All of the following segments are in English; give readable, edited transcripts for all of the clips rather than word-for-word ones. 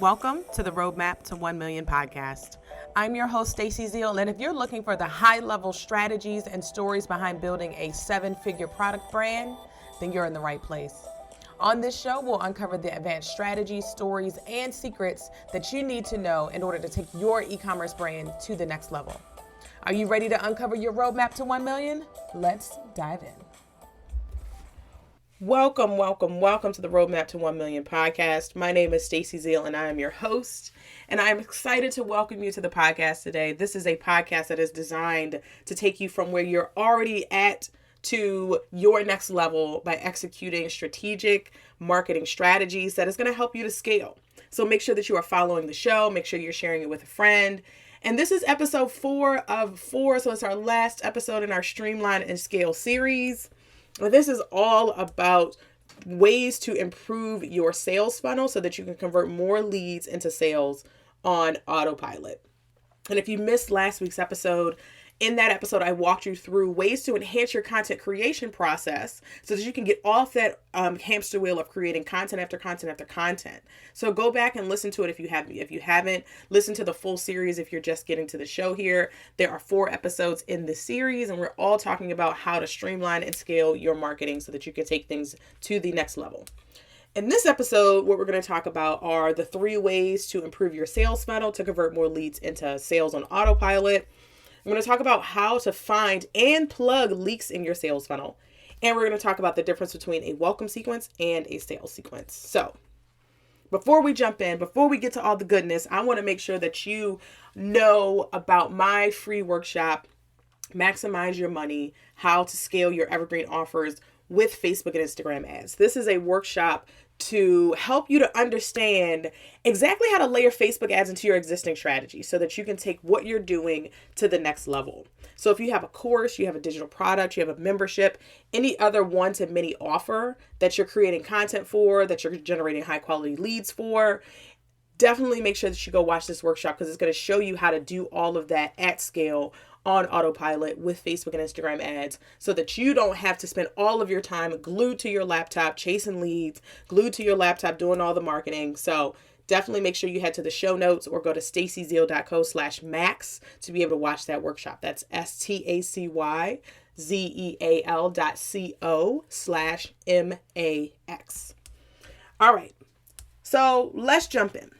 Welcome to the Roadmap to 1 Million podcast. I'm your host, Stacey Zeal, and if you're looking for the high-level strategies and stories behind building a seven-figure product brand, then you're in the right place. On this show, we'll uncover the advanced strategies, stories, and secrets that you need to know in order to take your e-commerce brand to the next level. Are you ready to uncover your roadmap to 1 million? Let's dive in. Welcome to the Roadmap to 1 Million podcast. My name is Stacey Zeal and I am your host. And I'm excited to welcome you to the podcast today. This is a podcast that is designed to take you from where you're already at to your next level by executing strategic marketing strategies that is going to help you to scale. So make sure that you are following the show. Make sure you're sharing it with a friend. And this is episode 4 of 4. So it's our last episode in our Streamline and Scale series. This is all about ways to improve your sales funnel so that you can convert more leads into sales on autopilot. And if you missed last week's episode, in that episode, I walked you through ways to enhance your content creation process so that you can get off that hamster wheel of creating content after content after content. So go back and listen to it if you haven't. Listen to the full series if you're just getting to the show here. There are 4 episodes in this series, and we're all talking about how to streamline and scale your marketing so that you can take things to the next level. In this episode, what we're going to talk about are the 3 ways to improve your sales funnel to convert more leads into sales on autopilot. I'm going to talk about how to find and plug leaks in your sales funnel. And we're going to talk about the difference between a welcome sequence and a sales sequence. So before we jump in, before we get to all the goodness, I want to make sure that you know about my free workshop, Maximize Your Money, How to Scale Your Evergreen Offers with Facebook and Instagram Ads. This is a workshop to help you to understand exactly how to layer Facebook ads into your existing strategy so that you can take what you're doing to the next level. So if you have a course, you have a digital product, you have a membership, any other one-to-many offer that you're creating content for, that you're generating high quality leads for, definitely make sure that you go watch this workshop because it's going to show you how to do all of that at scale on autopilot with Facebook and Instagram ads so that you don't have to spend all of your time glued to your laptop chasing leads, glued to your laptop doing all the marketing. So definitely make sure you head to the show notes or go to staceyzeal.co/max to be able to watch that workshop. That's staceyzeal.co/MAX. All right. So let's jump in.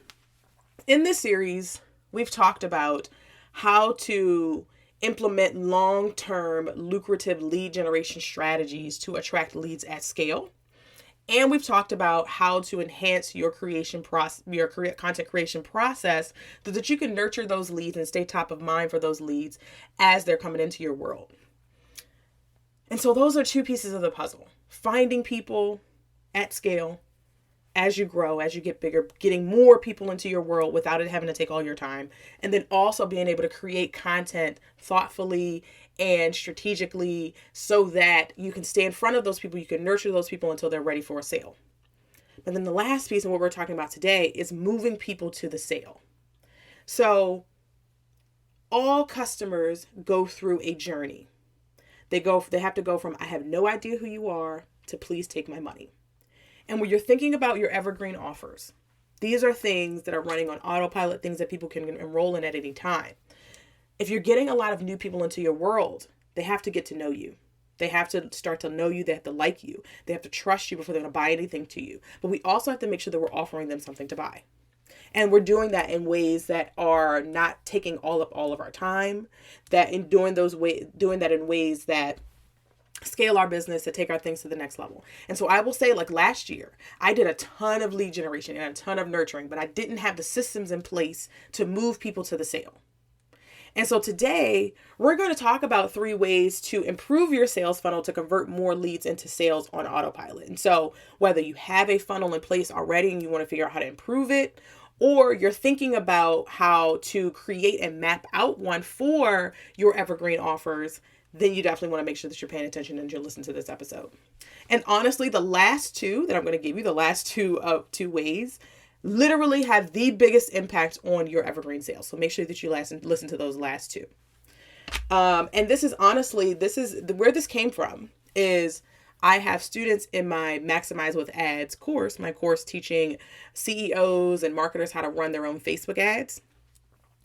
In this series, we've talked about how to implement long-term lucrative lead generation strategies to attract leads at scale. And we've talked about how to enhance your content creation process so that you can nurture those leads and stay top of mind for those leads as they're coming into your world. And so those are 2 pieces of the puzzle. Finding people at scale as you grow, as you get bigger, getting more people into your world without it having to take all your time. And then also being able to create content thoughtfully and strategically so that you can stay in front of those people, you can nurture those people until they're ready for a sale. But then the last piece of what we're talking about today is moving people to the sale. So all customers go through a journey. They have to go from, I have no idea who you are, to please take my money. And when you're thinking about your evergreen offers, these are things that are running on autopilot, things that people can enroll in at any time. If you're getting a lot of new people into your world, they have to get to know you. They have to start to know you. They have to like you. They have to trust you before they're going to buy anything to you. But we also have to make sure that we're offering them something to buy. And we're doing that in ways that are not taking all of our time, doing that in ways that scale our business to take our things to the next level. And so I will say, like last year, I did a ton of lead generation and a ton of nurturing, but I didn't have the systems in place to move people to the sale. And so today we're going to talk about 3 ways to improve your sales funnel to convert more leads into sales on autopilot. And so whether you have a funnel in place already and you want to figure out how to improve it, or you're thinking about how to create and map out one for your evergreen offers, then you definitely want to make sure that you're paying attention and you're listening to this episode. And honestly, the last 2 that I'm going to give you, the last 2 ways, literally have the biggest impact on your evergreen sales. So make sure that you listen to those last 2. And this is honestly, where this came from is I have students in my Maximize with Ads course, my course teaching CEOs and marketers how to run their own Facebook ads.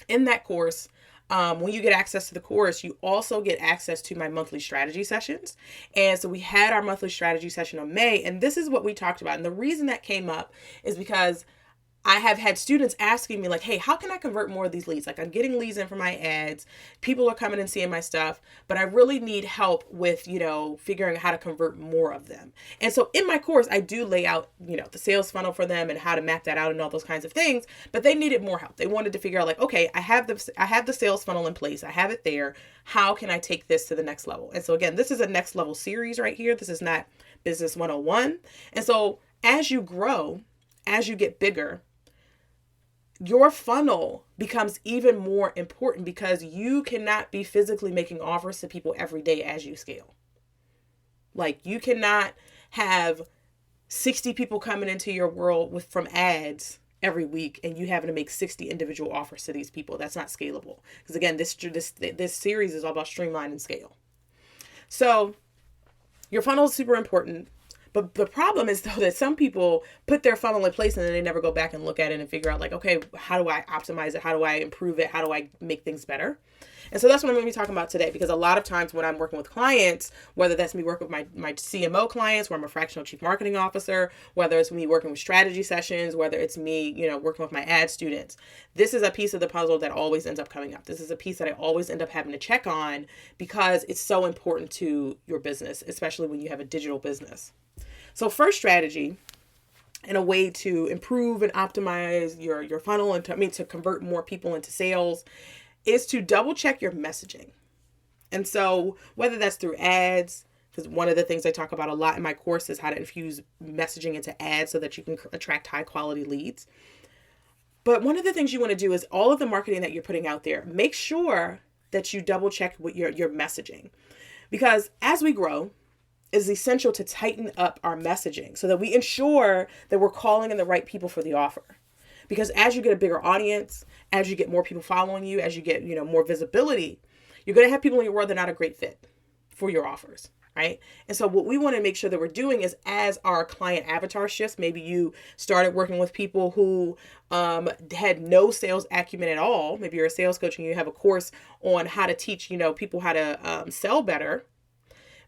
In that course, when you get access to the course, you also get access to my monthly strategy sessions. And so we had our monthly strategy session in May, and this is what we talked about. And the reason that came up is because I have had students asking me like, hey, how can I convert more of these leads? Like, I'm getting leads in for my ads. People are coming and seeing my stuff, but I really need help with, figuring out how to convert more of them. And so in my course, I do lay out, the sales funnel for them and how to map that out and all those kinds of things, but they needed more help. They wanted to figure out like, okay, I have the sales funnel in place. I have it there. How can I take this to the next level? And so again, this is a next level series right here. This is not Business 101. And so as you grow, as you get bigger, your funnel becomes even more important because you cannot be physically making offers to people every day as you scale. Like, you cannot have 60 people coming into your world from ads every week and you having to make 60 individual offers to these people. That's not scalable. Because again, this series is all about Streamline and Scale. So your funnel is super important. But the problem is, though, that some people put their funnel in place and then they never go back and look at it and figure out like, okay, how do I optimize it? How do I improve it? How do I make things better? And so that's what I'm going to be talking about today, because a lot of times when I'm working with clients, whether that's me working with my CMO clients, where I'm a fractional chief marketing officer, whether it's me working with strategy sessions, whether it's me, working with my ad students, this is a piece of the puzzle that always ends up coming up. This is a piece that I always end up having to check on because it's so important to your business, especially when you have a digital business. So first strategy, and a way to improve and optimize your funnel and to convert more people into sales, is to double check your messaging. And so whether that's through ads, because one of the things I talk about a lot in my course is how to infuse messaging into ads so that you can attract high quality leads. But one of the things you want to do is all of the marketing that you're putting out there, make sure that you double check with your messaging, because as we grow, it's essential to tighten up our messaging so that we ensure that we're calling in the right people for the offer. Because as you get a bigger audience, as you get more people following you, as you get, more visibility, you're going to have people in your world that are not a great fit for your offers, right? And so what we want to make sure that we're doing is, as our client avatar shifts, maybe you started working with people who had no sales acumen at all. Maybe you're a sales coach and you have a course on how to teach, people how to sell better.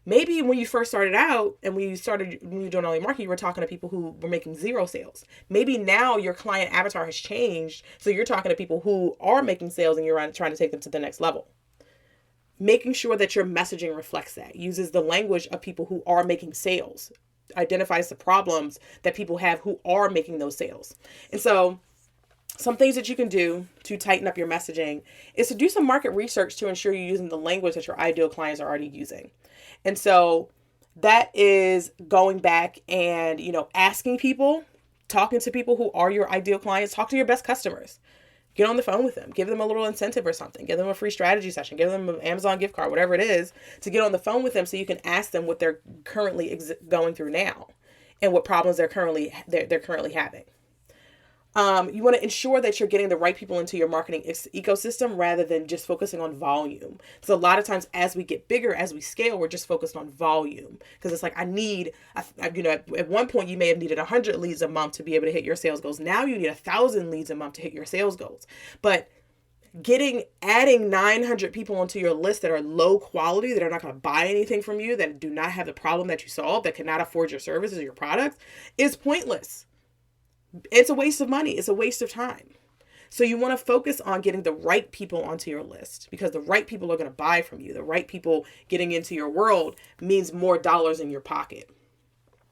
Maybe when you first started out and when you were doing online marketing, you were talking to people who were making zero sales. Maybe now your client avatar has changed. So you're talking to people who are making sales and you're trying to take them to the next level. Making sure that your messaging reflects that, uses the language of people who are making sales, identifies the problems that people have who are making those sales. And so some things that you can do to tighten up your messaging is to do some market research to ensure you're using the language that your ideal clients are already using. And so that is going back and, asking people, talking to people who are your ideal clients, talk to your best customers, get on the phone with them, give them a little incentive or something, give them a free strategy session, give them an Amazon gift card, whatever it is, to get on the phone with them so you can ask them what they're currently going through now and what problems they're currently having. You want to ensure that you're getting the right people into your marketing ecosystem rather than just focusing on volume. So a lot of times as we get bigger, as we scale, we're just focused on volume because it's like, at one point you may have needed 100 leads a month to be able to hit your sales goals. Now you need 1,000 leads a month to hit your sales goals. But adding 900 people onto your list that are low quality, that are not going to buy anything from you, that do not have the problem that you solve, that cannot afford your services or your products, is pointless. It's a waste of money. It's a waste of time. So you want to focus on getting the right people onto your list, because the right people are going to buy from you. The right people getting into your world means more dollars in your pocket.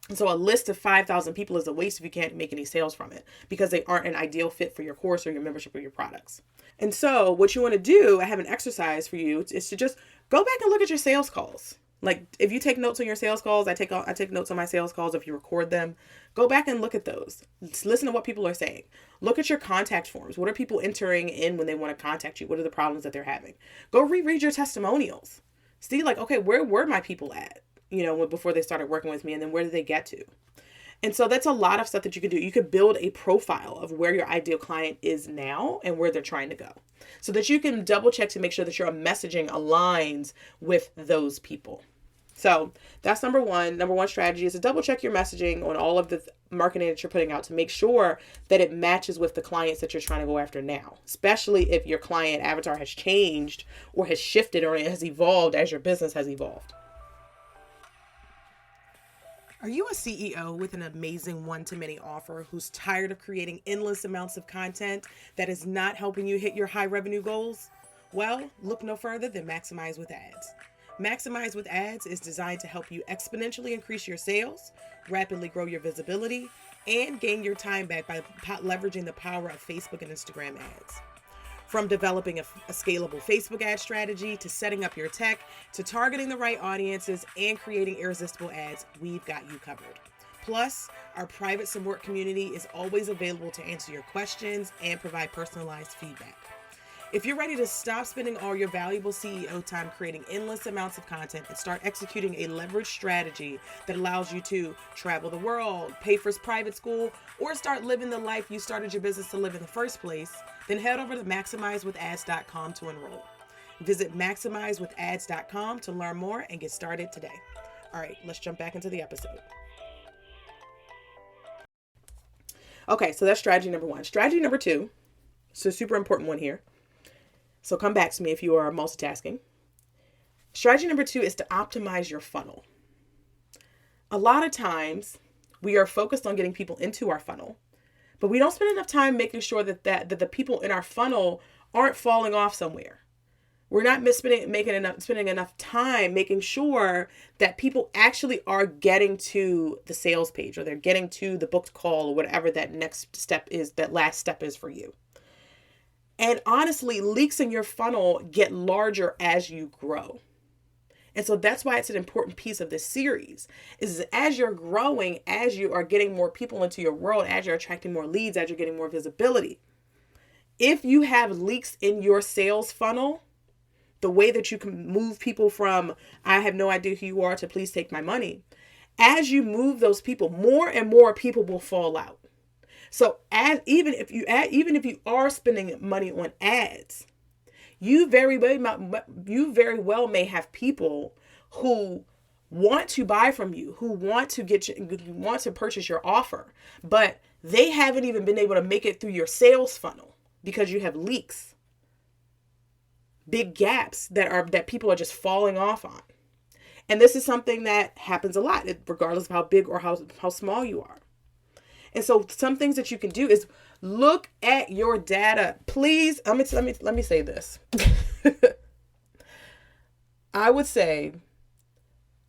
And so a list of 5,000 people is a waste if you can't make any sales from it, because they aren't an ideal fit for your course or your membership or your products. And so what you want to do, I have an exercise for you, is to just go back and look at your sales calls. Like if you take notes on your sales calls, I take notes on my sales calls. If you record them, go back and look at those. Just listen to what people are saying. Look at your contact forms. What are people entering in when they want to contact you? What are the problems that they're having? Go reread your testimonials. See, like, okay, where were my people at? Before they started working with me, and then where did they get to? And so that's a lot of stuff that you could do. You could build a profile of where your ideal client is now and where they're trying to go, so that you can double check to make sure that your messaging aligns with those people. So that's number one. Number one strategy is to double check your messaging on all of the marketing that you're putting out to make sure that it matches with the clients that you're trying to go after now, especially if your client avatar has changed or has shifted or it has evolved as your business has evolved. Are you a CEO with an amazing one-to-many offer who's tired of creating endless amounts of content that is not helping you hit your high revenue goals? Well, look no further than Maximize with Ads. Maximize with Ads is designed to help you exponentially increase your sales, rapidly grow your visibility, and gain your time back by leveraging the power of Facebook and Instagram ads. From developing a scalable Facebook ad strategy to setting up your tech to targeting the right audiences and creating irresistible ads, we've got you covered. Plus, our private support community is always available to answer your questions and provide personalized feedback. If you're ready to stop spending all your valuable CEO time creating endless amounts of content and start executing a leveraged strategy that allows you to travel the world, pay for private school, or start living the life you started your business to live in the first place, then head over to MaximizeWithAds.com to enroll. Visit MaximizeWithAds.com to learn more and get started today. All right, let's jump back into the episode. Okay, so that's strategy number one. Strategy number two, so super important one here. So come back to me if you are multitasking. Strategy number two is to optimize your funnel. A lot of times we are focused on getting people into our funnel, but we don't spend enough time making sure that the people in our funnel aren't falling off somewhere. We're not spending enough time making sure that people actually are getting to the sales page or they're getting to the booked call or whatever that next step is, that last step is for you. And honestly, leaks in your funnel get larger as you grow. And so that's why it's an important piece of this series is as you're growing, as you are getting more people into your world, as you're attracting more leads, as you're getting more visibility. If you have leaks in your sales funnel, the way that you can move people from, I have no idea who you are, to please take my money. As you move those people, more and more people will fall out. So even if you are spending money on ads, you very well may have people who want to buy from you, who want to purchase your offer, but they haven't even been able to make it through your sales funnel because you have leaks, big gaps that people are just falling off on. And this is something that happens a lot, regardless of how big or how small you are. And so some things that you can do is look at your data. Please, let me say this. I would say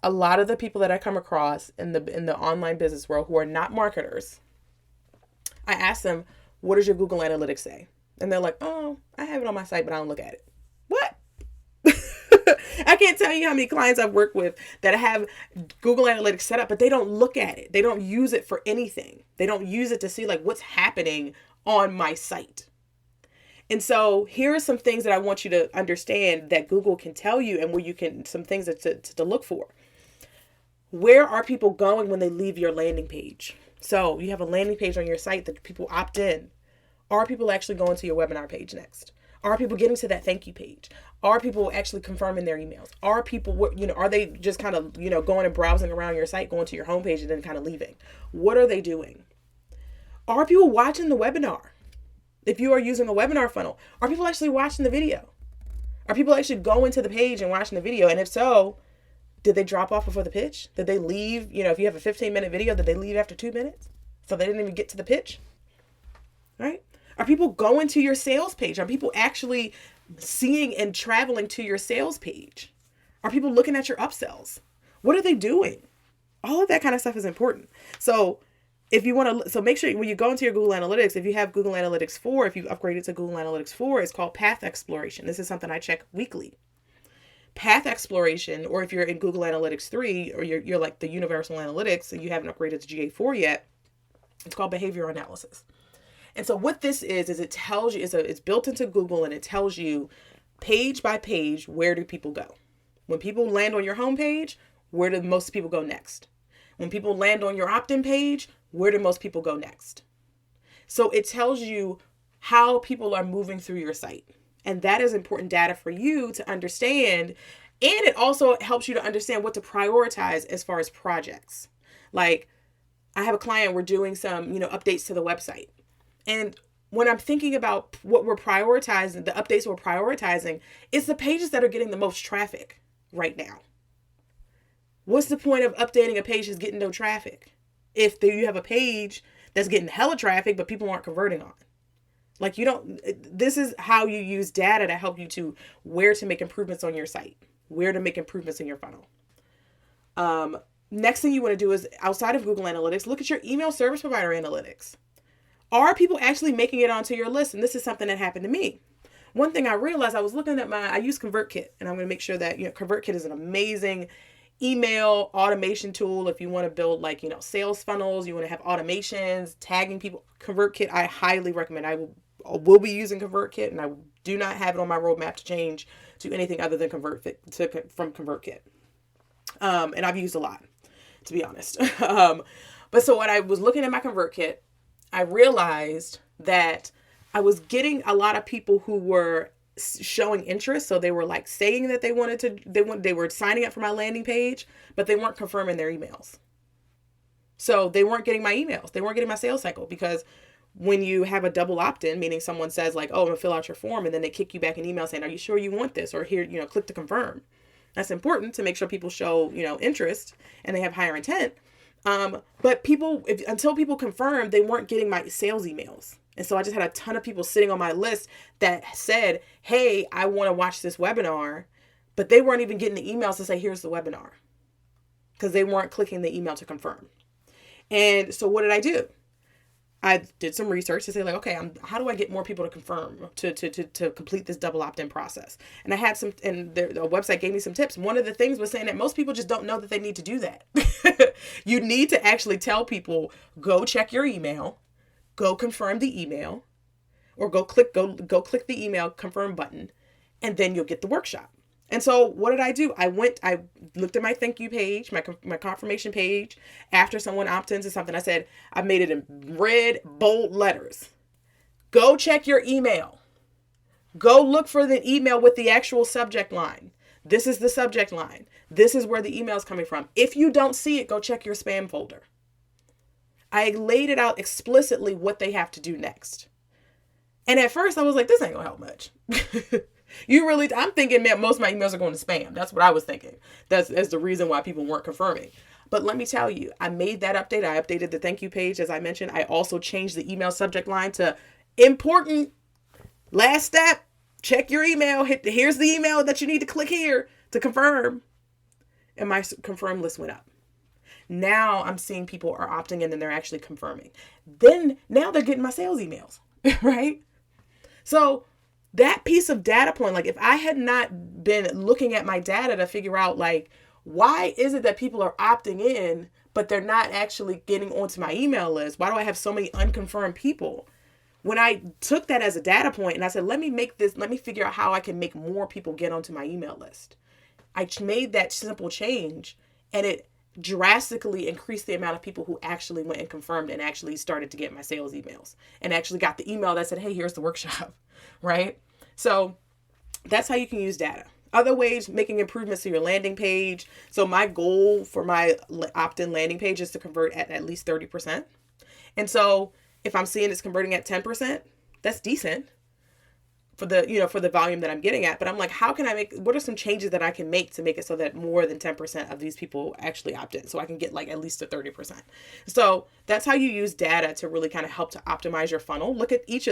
a lot of the people that I come across in the online business world who are not marketers, I ask them, what does your Google Analytics say? And they're like, oh, I have it on my site, but I don't look at it. What? I can't tell you how many clients I've worked with that have Google Analytics set up, but they don't look at it. They don't use it for anything. They don't use it to see like what's happening on my site. And so here are some things that I want you to understand that Google can tell you and where you can, some things to look for. Where are people going when they leave your landing page? So you have a landing page on your site that people opt in. Are people actually going to your webinar page next? Are people getting to that thank you page? Are people actually confirming their emails? Are people, are they just kind of, going and browsing around your site, going to your homepage and then kind of leaving? What are they doing? Are people watching the webinar? If you are using a webinar funnel, are people actually watching the video? Are people actually going to the page and watching the video? And if so, did they drop off before the pitch? Did they leave? If you have a 15-minute video, did they leave after 2 minutes? So they didn't even get to the pitch, right? Are people going to your sales page? Are people actually seeing and traveling to your sales page? Are people looking at your upsells? What are they doing? All of that kind of stuff is important. So if you want to, make sure when you go into your Google Analytics, if you have Google Analytics 4, if you've upgraded to Google Analytics 4, it's called Path Exploration. This is something I check weekly. Path Exploration, or if you're in Google Analytics 3, or you're like the Universal Analytics and you haven't upgraded to GA4 yet, it's called Behavioral Analysis. And so what this is it tells you, it's built into Google and it tells you page by page, where do people go? When people land on your homepage, where do most people go next? When people land on your opt-in page, where do most people go next? So it tells you how people are moving through your site. And that is important data for you to understand And it also helps you to understand what to prioritize as far as projects. Like, I have a client, we're doing some, updates to the website. And when I'm thinking about what we're prioritizing, the updates we're prioritizing, it's the pages that are getting the most traffic right now. What's the point of updating a page that's getting no traffic? If you have a page that's getting hella traffic, but people aren't converting on. Like, this is how you use data to help you to where to make improvements on your site, where to make improvements in your funnel. Next thing you want to do is, outside of Google Analytics, look at your email service provider analytics. Are people actually making it onto your list? And this is something that happened to me. One thing I realized, I was looking at I use ConvertKit, and I'm going to make sure that, ConvertKit is an amazing email automation tool. If you want to build sales funnels, you want to have automations, tagging people, ConvertKit, I highly recommend. I will be using ConvertKit, and I do not have it on my roadmap to change to anything other than from ConvertKit. And I've used a lot, to be honest. But so when I was looking at my ConvertKit, I realized that I was getting a lot of people who were showing interest. So they were saying that they were signing up for my landing page, but they weren't confirming their emails. So they weren't getting my emails. They weren't getting my sales cycle, because when you have a double opt-in, meaning someone says oh, I'm gonna fill out your form, and then they kick you back an email saying, are you sure you want this? Or here, click to confirm. That's important to make sure people show, interest and they have higher intent. But until people confirmed, they weren't getting my sales emails. And so I just had a ton of people sitting on my list that said, hey, I want to watch this webinar, but they weren't even getting the emails to say, here's the webinar, because they weren't clicking the email to confirm. And so what did I do? I did some research to say okay, how do I get more people to confirm, to complete this double opt-in process? And I had the website gave me some tips. One of the things was saying that most people just don't know that they need to do that. You need to actually tell people, go check your email, go confirm the email, or go click the email confirm button, and then you'll get the workshop. And so what did I do? I looked at my thank you page, my confirmation page. After someone opts into something, I said, I made it in red, bold letters. Go check your email. Go look for the email with the actual subject line. This is the subject line. This is where the email is coming from. If you don't see it, go check your spam folder. I laid it out explicitly what they have to do next. And at first I was like, this ain't gonna help much. I'm thinking, man, most of my emails are going to spam. That's what I was thinking. That's the reason why people weren't confirming. But let me tell you, I made that update. I updated the thank you page, as I mentioned. I also changed the email subject line to important. Last step, check your email. Here's the email that you need to click here to confirm. And my confirm list went up. Now I'm seeing people are opting in and they're actually confirming. Then now they're getting my sales emails, right? So that piece of data point, if I had not been looking at my data to figure out why is it that people are opting in, but they're not actually getting onto my email list? Why do I have so many unconfirmed people? When I took that as a data point and I said, let me figure out how I can make more people get onto my email list. I made that simple change, and it drastically increased the amount of people who actually went and confirmed and actually started to get my sales emails and actually got the email that said, hey, here's the workshop, right? So that's how you can use data. Other ways, making improvements to your landing page. So my goal for my opt-in landing page is to convert at least 30%. And so if I'm seeing it's converting at 10%, that's decent for the volume that I'm getting at. But I'm like, what are some changes that I can make to make it so that more than 10% of these people actually opt in, so I can get at least to 30%. So that's how you use data to really kind of help to optimize your funnel.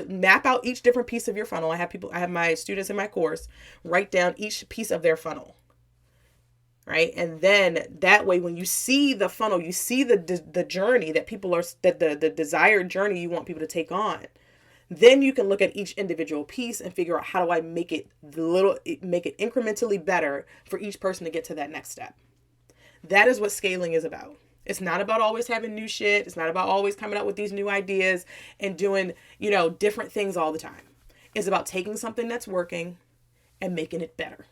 Map out each different piece of your funnel. I have my students in my course write down each piece of their funnel. Right. And then that way, when you see the funnel, you see the journey that the desired journey you want people to take on. Then you can look at each individual piece and figure out, how do I make it incrementally better for each person to get to that next step. That is what scaling is about. It's not about always having new shit. It's not about always coming up with these new ideas and doing, different things all the time. It's about taking something that's working and making it better.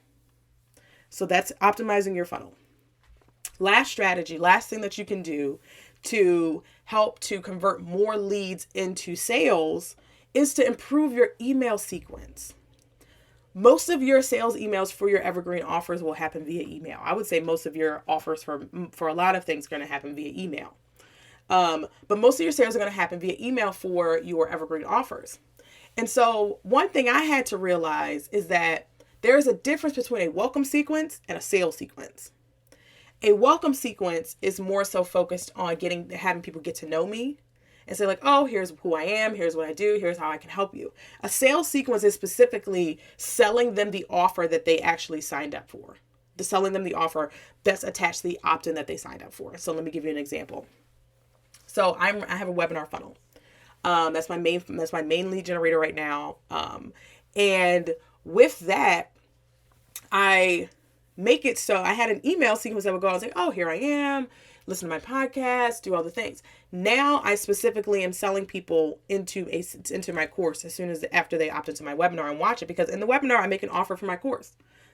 So that's optimizing your funnel. Last thing that you can do to help to convert more leads into sales is to improve your email sequence. Most of your sales emails for your evergreen offers will happen via email. I would say most of your offers for a lot of things are going to happen via email. But most of your sales are going to happen via email for your evergreen offers. And so one thing I had to realize is that there's a difference between a welcome sequence and a sales sequence. A welcome sequence is more so focused on having people get to know me and say like, oh, here's who I am, here's what I do, here's how I can help you. A sales sequence is specifically selling them the offer that they actually signed up for. Selling them the offer that's attached to the opt-in that they signed up for. So let me give you an example. So I have a webinar funnel. That's my main lead generator right now. And with that, I make it so I had an email sequence that would go out and say, oh, here I am, listen to my podcast, do all the things. Now I specifically am selling people into my course after they opt into my webinar and watch it, because in the webinar I make an offer for my course.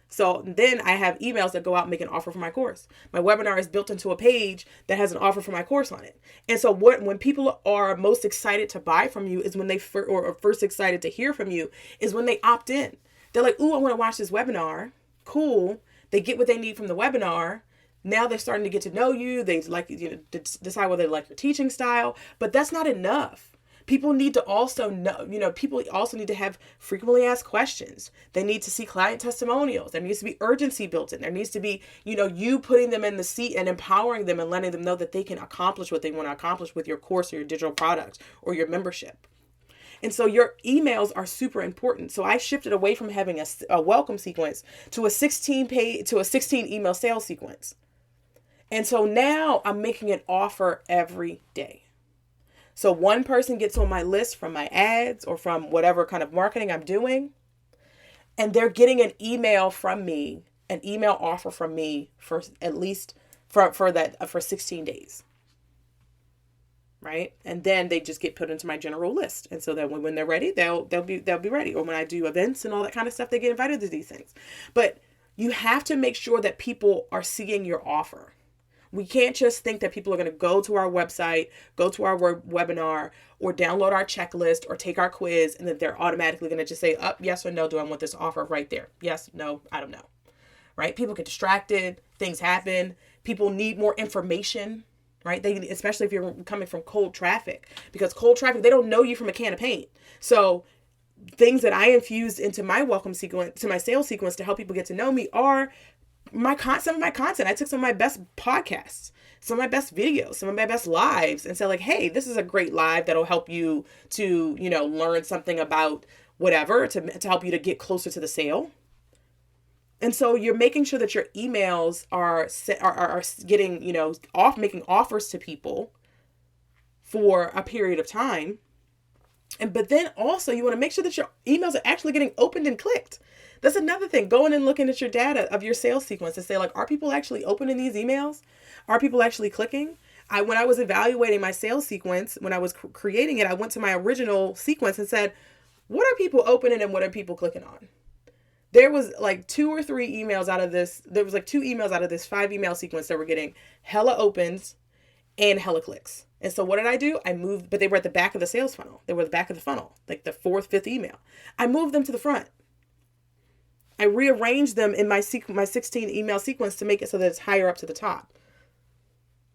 So then I have emails that go out and make an offer for my course. My webinar is built into a page that has an offer for my course on it. And so when people are most excited to buy from you is when they or first excited to hear from you is when they opt in. They're like, ooh, I want to watch this webinar. Cool. They get what they need from the webinar. Now they're starting to get to know you. They decide whether they like your teaching style, but that's not enough. People need to also know, people also need to have frequently asked questions. They need to see client testimonials. There needs to be urgency built in. There needs to be, you putting them in the seat and empowering them and letting them know that they can accomplish what they want to accomplish with your course or your digital product or your membership. And so your emails are super important. So I shifted away from having a welcome sequence to a 16 email sales sequence. And so now I'm making an offer every day. So one person gets on my list from my ads or from whatever kind of marketing I'm doing, and they're getting an email from me, an email offer from me for at least for 16 days. Right? And then they just get put into my general list. And so that when they're ready, they'll be ready. Or when I do events and all that kind of stuff, they get invited to these things. But you have to make sure that people are seeing your offer. We can't just think that people are going to go to our website, go to our webinar, or download our checklist or take our quiz, and that they're automatically going to just say, yes or no, do I want this offer right there? Yes, no, I don't know. Right? People get distracted. Things happen. People need more information. Right? Especially if you're coming from cold traffic, because cold traffic, they don't know you from a can of paint. So things that I infused into my welcome sequence, to my sales sequence to help people get to know me are some of my content. I took some of my best podcasts, some of my best videos, some of my best lives, and said like, hey, this is a great live that'll help you to, learn something about whatever to help you to get closer to the sale. And so you're making sure that your emails are getting, making offers to people for a period of time. But then also you want to make sure that your emails are actually getting opened and clicked. That's another thing. Going and looking at your data of your sales sequence and say like, are people actually opening these emails? Are people actually clicking? When I was evaluating my sales sequence, when I was creating it, I went to my original sequence and said, what are people opening and what are people clicking on? There was like 2 or 3 emails out of this. There was like 2 emails out of this 5 email sequence that were getting hella opens and hella clicks. And so what did I do? I moved, but they were at the back of the sales funnel. They were at the back of the funnel, like the 4th, 5th email. I moved them to the front. I rearranged them in my 16 email sequence to make it so that it's higher up to the top.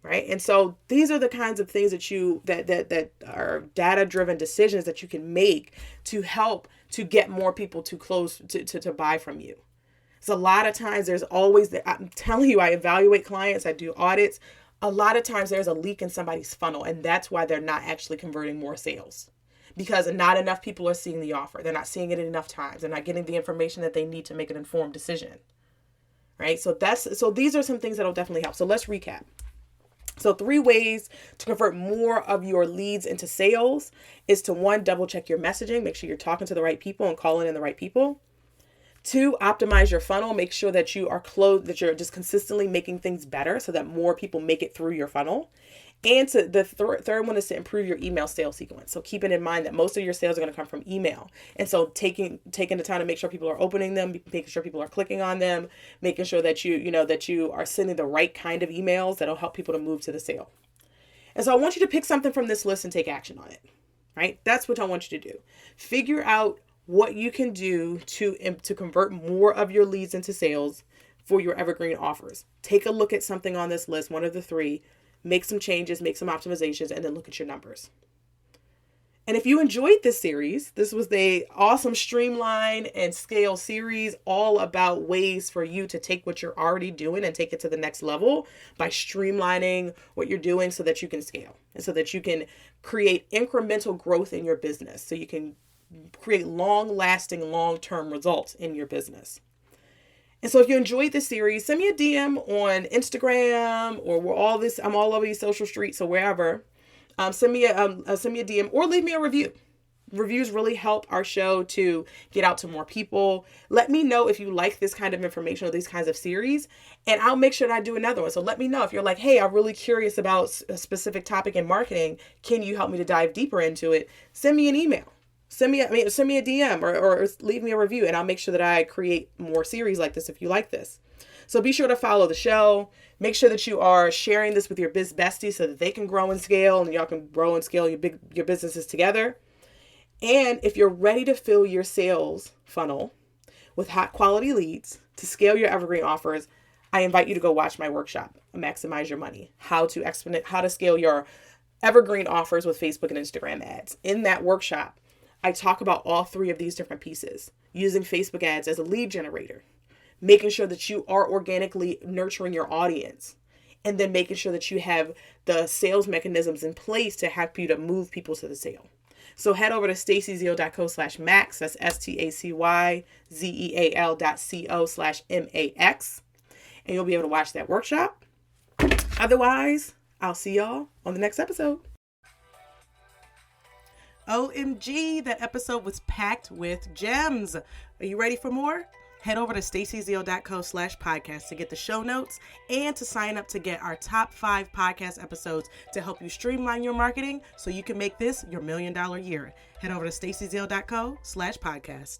Right? And so these are the kinds of things that are data-driven decisions that you can make to help to get more people to close to buy from you. So a lot of times I'm telling you, I evaluate clients, I do audits. A lot of times there's a leak in somebody's funnel, and that's why they're not actually converting more sales, because not enough people are seeing the offer. They're not seeing it enough times. They're not getting the information that they need to make an informed decision. Right? So these are some things that'll definitely help. So let's recap. So 3 ways to convert more of your leads into sales is to 1, double check your messaging. Make sure you're talking to the right people and calling in the right people. 2, optimize your funnel. Make sure that that you're just consistently making things better so that more people make it through your funnel. And the third one is to improve your email sales sequence. So keeping in mind that most of your sales are going to come from email. And so taking the time to make sure people are opening them, making sure people are clicking on them, making sure that you are sending the right kind of emails that'll help people to move to the sale. And so I want you to pick something from this list and take action on it. Right? That's what I want you to do. Figure out what you can do to convert more of your leads into sales for your evergreen offers. Take a look at something on this list, one of the three, make some changes, make some optimizations, and then look at your numbers. And if you enjoyed this series, this was the awesome Streamline and Scale series, all about ways for you to take what you're already doing and take it to the next level by streamlining what you're doing so that you can scale and so that you can create incremental growth in your business, so you can create long-lasting, long-term results in your business. And so if you enjoyed this series, send me a DM on Instagram, or I'm all over these social streets, so wherever. Send me a DM or leave me a review. Reviews really help our show to get out to more people. Let me know if you like this kind of information or these kinds of series, and I'll make sure that I do another one. So let me know if you're like, hey, I'm really curious about a specific topic in marketing. Can you help me to dive deeper into it? Send me an email. Send me a DM or leave me a review, and I'll make sure that I create more series like this if you like this. So be sure to follow the show. Make sure that you are sharing this with your biz besties so that they can grow and scale, and y'all can grow and scale your businesses together. And if you're ready to fill your sales funnel with hot quality leads to scale your evergreen offers, I invite you to go watch my workshop, Maximize Your Money, how to scale your evergreen offers with Facebook and Instagram ads. In that workshop, I talk about all three of these different pieces, using Facebook ads as a lead generator, making sure that you are organically nurturing your audience, and then making sure that you have the sales mechanisms in place to help you to move people to the sale. So head over to stacyzeal.co/max. That's STACYZEAL.co/MAX. And you'll be able to watch that workshop. Otherwise, I'll see y'all on the next episode. OMG, that episode was packed with gems. Are you ready for more? Head over to stacyzeal.co/podcast to get the show notes and to sign up to get our top 5 podcast episodes to help you streamline your marketing so you can make this your $1 million year. Head over to stacyzeal.co/podcast.